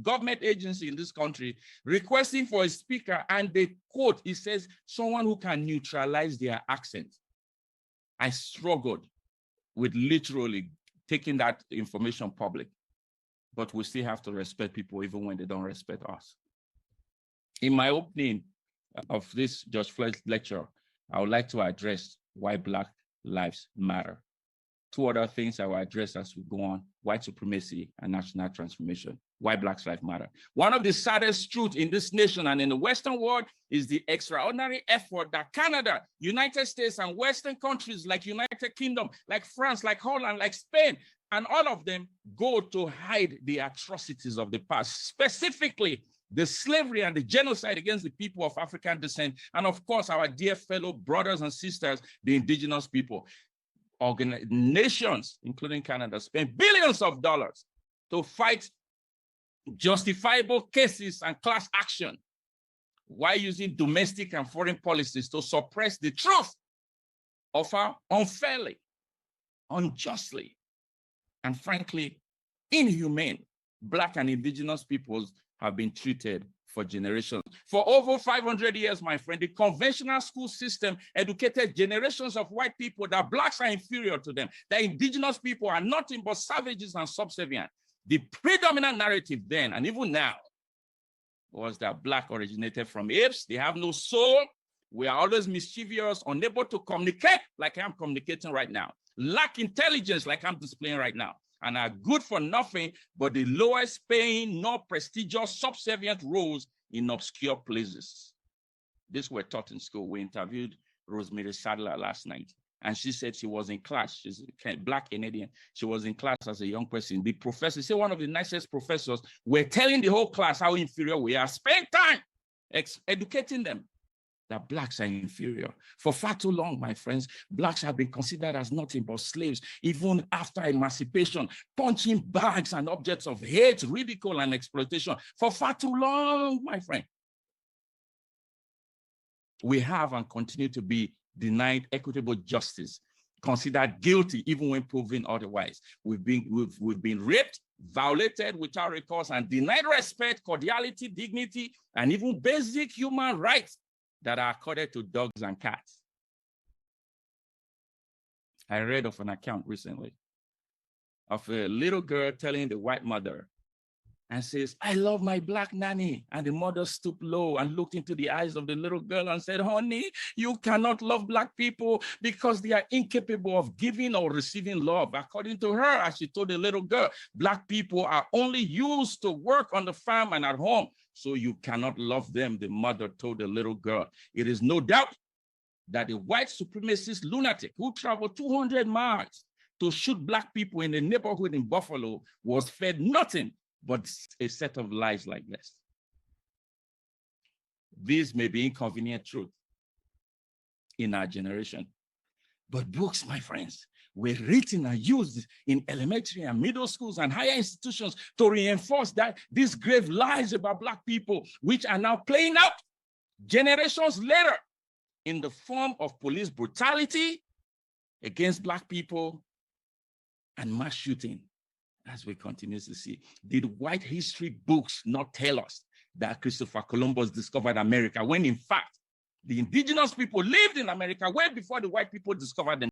government agency in this country requesting for a speaker, and they quote, it says, someone who can neutralize their accent. I struggled with literally taking that information public, but we still have to respect people even when they don't respect us. In my opening of this George Floyd lecture, I would like to address why Black lives matter. Two other things I will address as we go on: white supremacy and national transformation. Why Black lives matter. One of the saddest truths in this nation and in the Western world is the extraordinary effort that Canada, United States, and Western countries like United Kingdom, like France, like Holland, like Spain, and all of them go to hide the atrocities of the past, specifically the slavery and the genocide against the people of African descent, and of course, our dear fellow brothers and sisters, the indigenous people. Nations, including Canada, spend billions of dollars to fight justifiable cases and class action, while using domestic and foreign policies to suppress the truth of how unfairly, unjustly, and frankly, inhumane Black and indigenous peoples have been treated for generations. For over 500 years, my friend, the conventional school system educated generations of white people that Blacks are inferior to them, that indigenous people are nothing but savages and subservient. The predominant narrative then, and even now, was that Black originated from apes. They have no soul. We are always mischievous, unable to communicate like I'm communicating right now, lack intelligence like I'm displaying right now, and are good for nothing but the lowest paying, not prestigious, subservient roles in obscure places. These were taught in school. We interviewed Rosemary Sadler last night, and she said she was in class. She's a Black Canadian. She was in class as a young person. The professor, say one of the nicest professors, were telling the whole class how inferior we are. Spend time educating them that Blacks are inferior. For far too long, my friends, Blacks have been considered as nothing but slaves, even after emancipation, punching bags and objects of hate, ridicule, and exploitation. For far too long, my friend. We have and continue to be denied equitable justice, considered guilty even when proven otherwise. We've been raped, violated without recourse, and denied respect, cordiality, dignity, and even basic human rights that are accorded to dogs and cats. I read of an account recently of a little girl telling the white mother and says, "I love my Black nanny." And the mother stooped low and looked into the eyes of the little girl and said, "Honey, you cannot love Black people because they are incapable of giving or receiving love." According to her, as she told the little girl, Black people are only used to work on the farm and at home, so you cannot love them, the mother told the little girl. It is no doubt that the white supremacist lunatic who traveled 200 miles to shoot Black people in a neighborhood in Buffalo was fed nothing but a set of lies like this. These may be inconvenient truth in our generation, but books, my friends, were written and used in elementary and middle schools and higher institutions to reinforce that these grave lies about Black people, which are now playing out generations later in the form of police brutality against Black people and mass shooting, as we continue to see. Did white history books not tell us that Christopher Columbus discovered America, when in fact, the indigenous people lived in America way before the white people discovered them?